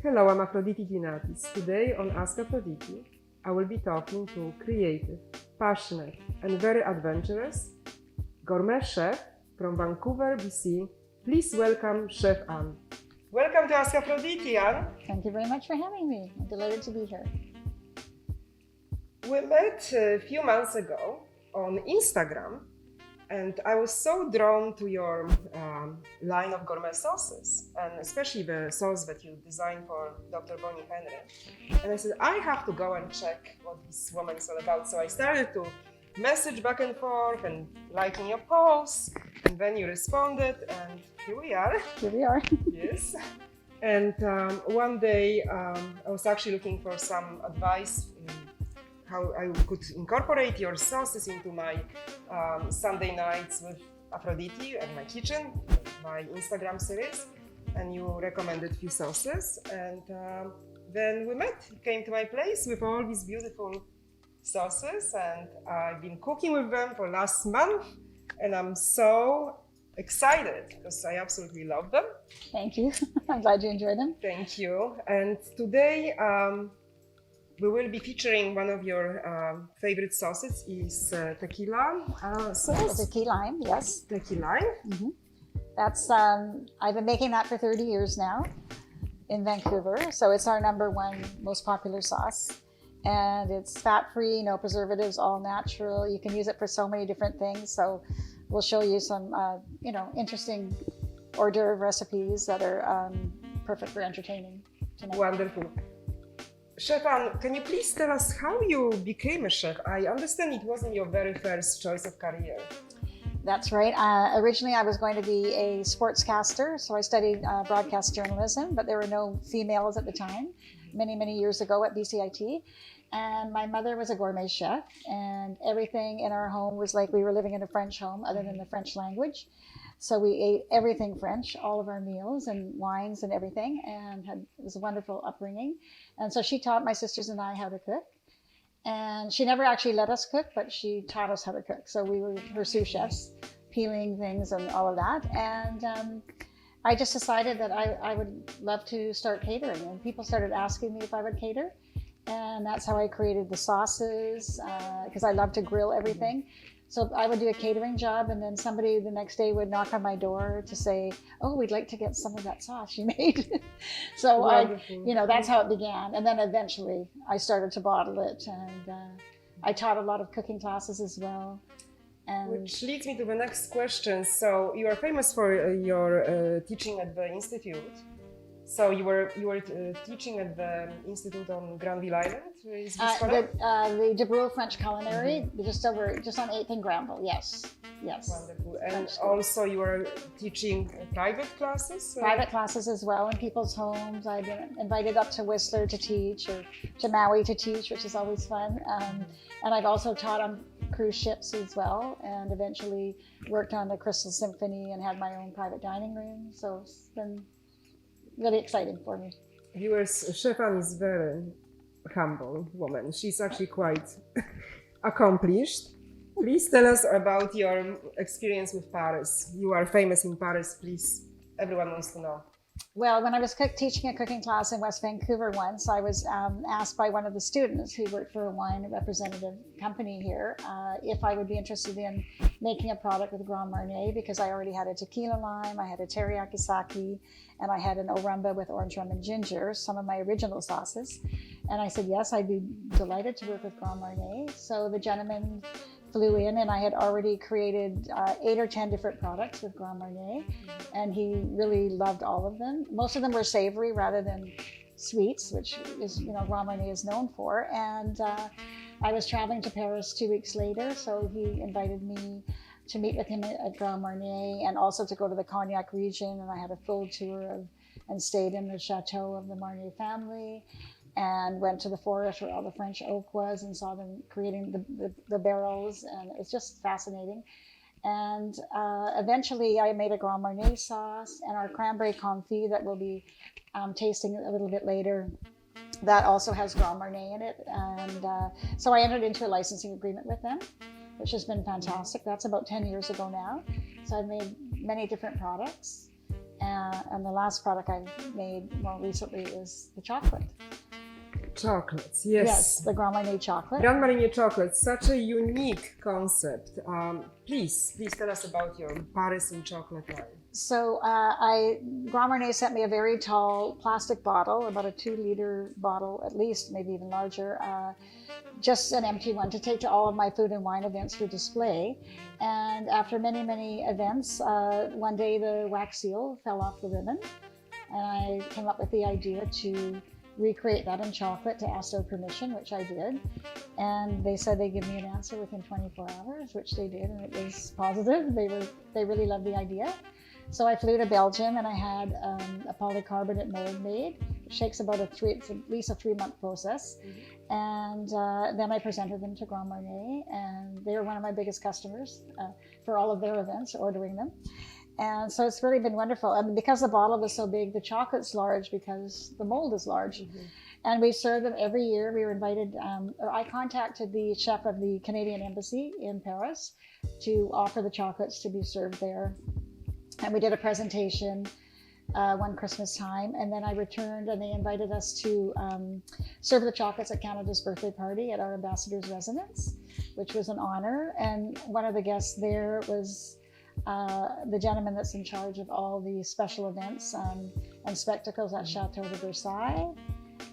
Hello, I'm Aphroditi. Today on Ask Aphroditi, I will be talking to creative, passionate, and very adventurous gourmet chef from Vancouver, BC. Please welcome Chef Ann. Welcome to Ask Aphroditi, Ann. Thank you very much for having me. I'm delighted to be here. We met a few months ago on Instagram, and I was so drawn to your line of gourmet sauces, and especially the sauce that you designed for Dr. Bonnie Henry. And I said, I have to go and check what this woman is all about. So I started to message back and forth and liking your posts, and then you responded, and here we are. Here we are. Yes. And one day I was actually looking for some advice in how I could incorporate your sauces into my Sunday nights with Aphroditi and my kitchen, my Instagram series, and you recommended a few sauces, and then we met. You came to my place with all these beautiful sauces, and I've been cooking with them for last month, and I'm so excited because I absolutely love them. Thank you. I'm glad you enjoyed them. Thank you. And today we will be featuring one of your favorite sauces is tequila sauce. The key lime, yes. Tequila. Mm-hmm. That's I've been making that for 30 years now in Vancouver. So it's our #1 most popular sauce, and it's fat-free, no preservatives, all natural. You can use it for so many different things. So we'll show you some, interesting hors d'oeuvre recipes that are perfect for entertaining tonight. Wonderful. Chef Ann, can you please tell us how you became a chef? I understand it wasn't your very first choice of career. That's right. Originally, I was going to be a sportscaster, so I studied broadcast journalism, but there were no females at the time, many, many years ago at BCIT. And my mother was a gourmet chef, and everything in our home was like we were living in a French home other than the French language. So we ate everything French, all of our meals and wines and everything, and it was a wonderful upbringing. And so she taught my sisters and I how to cook. And she never actually let us cook, but she taught us how to cook. So we were her sous chefs, peeling things and all of that. And I just decided that I would love to start catering. And people started asking me if I would cater. And that's how I created the sauces, because I love to grill everything. So I would do a catering job, and then somebody the next day would knock on my door to say, "Oh, we'd like to get some of that sauce you made." So that's how it began. And then eventually I started to bottle it, and I taught a lot of cooking classes as well. And which leads me to the next question. So you are famous for your teaching at the Institute. So you were teaching at the Institute on Granville Island. Is this correct? The De Breuil French Culinary, just on 8th and Granville. Yes. Wonderful. And also you were teaching private classes? Private classes as well in people's homes. I've been invited up to Whistler to teach, or to Maui to teach, which is always fun. And I've also taught on cruise ships as well, and eventually worked on the Crystal Symphony and had my own private dining room. So it's been really exciting for me. Viewers, Chef Ann is very humble woman. She's actually quite accomplished. Please tell us about your experience with Paris. You are famous in Paris, please. Everyone wants to know. Well, when I was teaching a cooking class in West Vancouver once, I was asked by one of the students who worked for a wine representative company here if I would be interested in making a product with Grand Marnier, because I already had a tequila lime, I had a teriyaki sake, and I had an orumba with orange rum and ginger, some of my original sauces. And I said, yes, I'd be delighted to work with Grand Marnier. So the gentleman flew in, and I had already created 8 or 10 different products with Grand Marnier, and he really loved all of them. Most of them were savory rather than sweets, which is, Grand Marnier is known for. And I was traveling to Paris 2 weeks later, so he invited me to meet with him at Grand Marnier, and also to go to the Cognac region. And I had a full tour and stayed in the chateau of the Marnier family, and went to the forest where all the French oak was and saw them creating the barrels, and it's just fascinating. And eventually I made a Grand Marnier sauce, and our Cranberry Coffee that we'll be tasting a little bit later, that also has Grand Marnier in it. And so I entered into a licensing agreement with them, which has been fantastic. That's about 10 years ago now. So I've made many different products. And the last product I've made more recently is the chocolate. Chocolates, yes. Yes, the Grand Marnier chocolate. Grand Marnier chocolate, such a unique concept. Please tell us about your Paris and chocolate line. So Grand Marnier sent me a very tall plastic bottle, about a 2-liter bottle at least, maybe even larger, just an empty one to take to all of my food and wine events for display. And after many, many events, one day the wax seal fell off the ribbon, and I came up with the idea to recreate that in chocolate to ask their permission, which I did. And they said they'd give me an answer within 24 hours, which they did, and it was positive. They really loved the idea. So I flew to Belgium and I had a polycarbonate mold made. It takes about it's at least a 3-month process. And then I presented them to Grand Marnier, and they were one of my biggest customers for all of their events, ordering them. And so it's really been wonderful. And because the bottle was so big, the chocolate's large because the mold is large. And we serve them every year. We were invited, or I contacted the chef of the Canadian Embassy in Paris to offer the chocolates to be served there. And we did a presentation one Christmas time, and then I returned and they invited us to serve the chocolates at Canada's birthday party at our ambassador's residence, which was an honor. And one of the guests there was the gentleman that's in charge of all the special events and spectacles at Chateau de Versailles.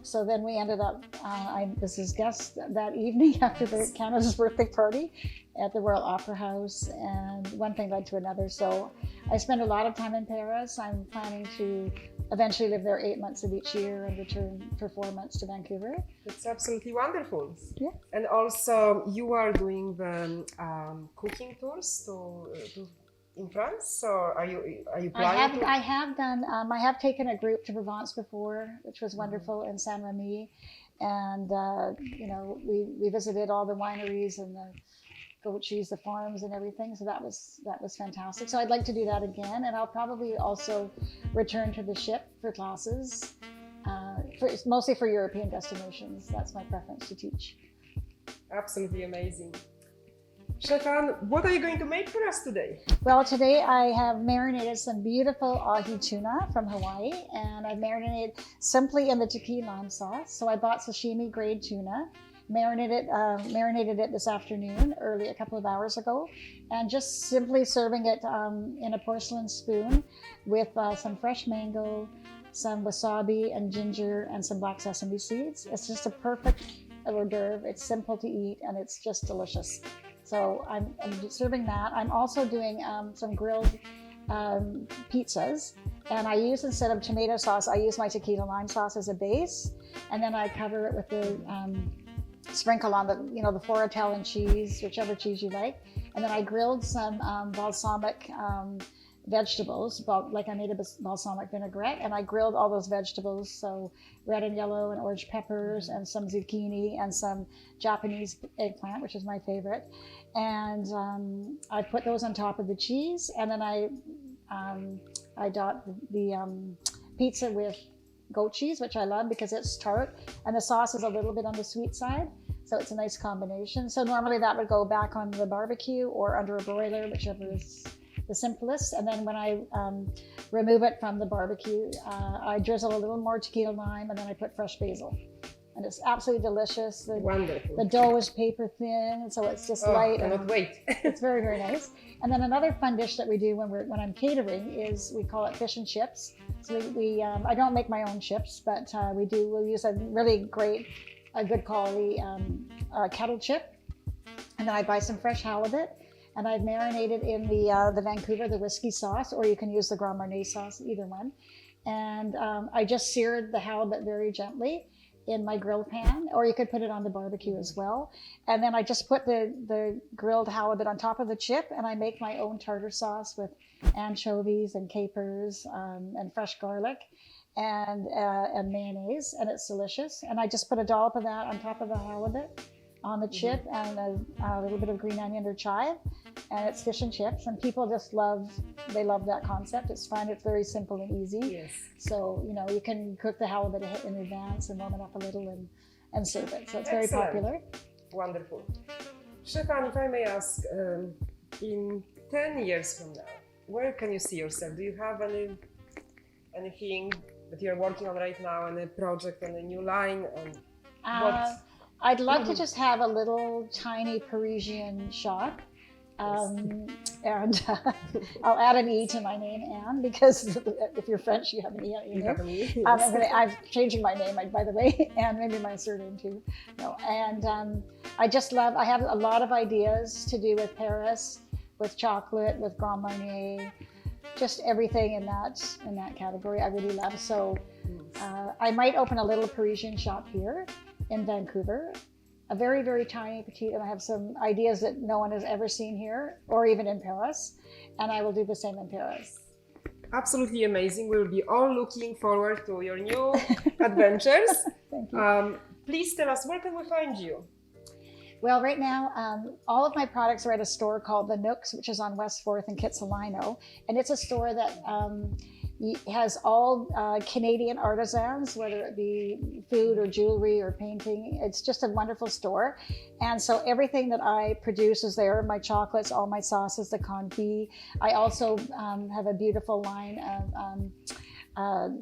So then we ended up, I was his guest that evening after the Canada's birthday party at the Royal Opera House, and one thing led to another. So I spent a lot of time in Paris. I'm planning to eventually live there 8 months of each year and return for 4 months to Vancouver. It's absolutely wonderful. Yeah. And also you are doing the cooking tours in France, or are you planning? I have done. I have taken a group to Provence before, which was wonderful, in Saint Remy, and we visited all the wineries and the goat cheese, the farms, and everything. So that was fantastic. So I'd like to do that again, and I'll probably also return to the ship for classes, mostly for European destinations. That's my preference to teach. Absolutely amazing. Chef Ann, what are you going to make for us today? Well, today I have marinated some beautiful Ahi Tuna from Hawaii, and I've marinated simply in the tequila lime sauce. So I bought sashimi grade tuna, marinated it this afternoon, a couple of hours ago, and just simply serving it in a porcelain spoon with some fresh mango, some wasabi and ginger, and some black sesame seeds. It's just a perfect hors d'oeuvre. It's simple to eat, and it's just delicious. So I'm serving that. I'm also doing some grilled pizzas, and I use, instead of tomato sauce, I use my tequila lime sauce as a base, and then I cover it with the sprinkle on the Foretale cheese, whichever cheese you like, and then I grilled some balsamic vegetables, like I made a balsamic vinaigrette, and I grilled all those vegetables, so red and yellow and orange peppers and some zucchini and some Japanese eggplant, which is my favorite. And I put those on top of the cheese, and then I dot the pizza with goat cheese, which I love because it's tart, and the sauce is a little bit on the sweet side, so it's a nice combination. So normally that would go back on the barbecue or under a broiler, whichever is the simplest. And then when I remove it from the barbecue, I drizzle a little more tequila lime, and then I put fresh basil. And it's absolutely delicious. Wonderful. The dough is paper thin, so it's just light. I cannot wait. It's very, very nice. And then another fun dish that we do when I'm catering is, we call it fish and chips. So I don't make my own chips, but we'll use a really great, good quality kettle chip. And then I buy some fresh halibut, and I've marinated in the Vancouver, the whiskey sauce, or you can use the Grand Marnier sauce, either one. And I just seared the halibut very gently in my grill pan, or you could put it on the barbecue as well. And then I just put the grilled halibut on top of the chip, and I make my own tartar sauce with anchovies and capers and fresh garlic and mayonnaise, and it's delicious. And I just put a dollop of that on top of the halibut on the chip, and a little bit of green onion or chive, and it's fish and chips, and people just love that concept. It's fun, it's very simple and easy. Yes. So you can cook the halibut in advance and warm it up a little and serve it. So it's very Excellent. popular. Wonderful. Chef Ann, if I may ask, in 10 years from now, where can you see yourself? Do you have any anything that you're working on right now, and a project and a new line? And Uh, I'd love to just have a little tiny Parisian shop. And I'll add an E to my name, Anne, because if you're French, you have an E on your name. Yes. I'm changing my name, by the way, and maybe my surname too. No, and I have a lot of ideas to do with Paris, with chocolate, with Grand Marnier, just everything in that category I really love. So I might open a little Parisian shop here in Vancouver. A very, very tiny, petite, and I have some ideas that no one has ever seen here or even in Paris, and I will do the same in Paris. Absolutely amazing. We'll be all looking forward to your new adventures. Thank you. Please tell us, where can we find you? Well, right now, all of my products are at a store called The Nooks, which is on West 4th in Kitsilano, and it's a store that has all Canadian artisans, whether it be food or jewelry or painting. It's just a wonderful store. And so everything that I produce is there, my chocolates, all my sauces, the confit. I also have a beautiful line of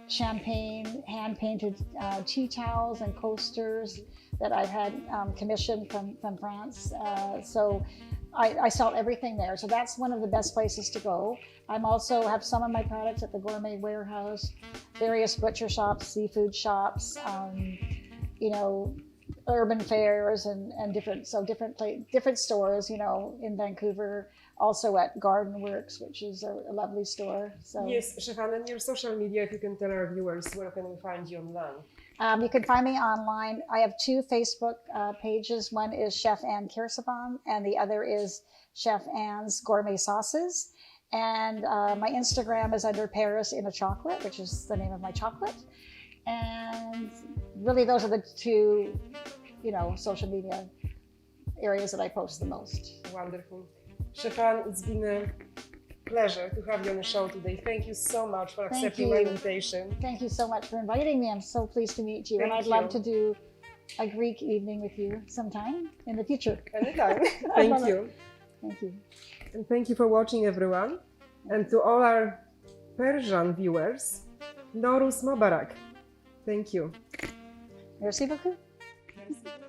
champagne, hand-painted tea towels and coasters that I've had commissioned from France. So I sell everything there. So that's one of the best places to go. I'm also have some of my products at the Gourmet Warehouse, various butcher shops, seafood shops, urban fairs and different stores, in Vancouver. Also at Garden Works, which is a lovely store. So yes, Stefan, and your social media, if you can tell our viewers, where can we find you online? You can find me online. I have two Facebook pages. One is Chef Ann Kirsebom, and the other is Chef Ann's Gourmet Sauces. And my Instagram is under Paris in a Chocolate, which is the name of my chocolate. And really, those are the two, social media areas that I post the most. Wonderful. Stefan, it's been a pleasure to have you on the show today. Thank you so much for accepting my invitation. Thank you so much for inviting me. I'm so pleased to meet you. I'd love to do a Greek evening with you sometime in the future. Anytime. Thank you. Thank you. And thank you for watching, everyone. And to all our Persian viewers, Noruz Mubarak. Thank you. Merci beaucoup. Merci.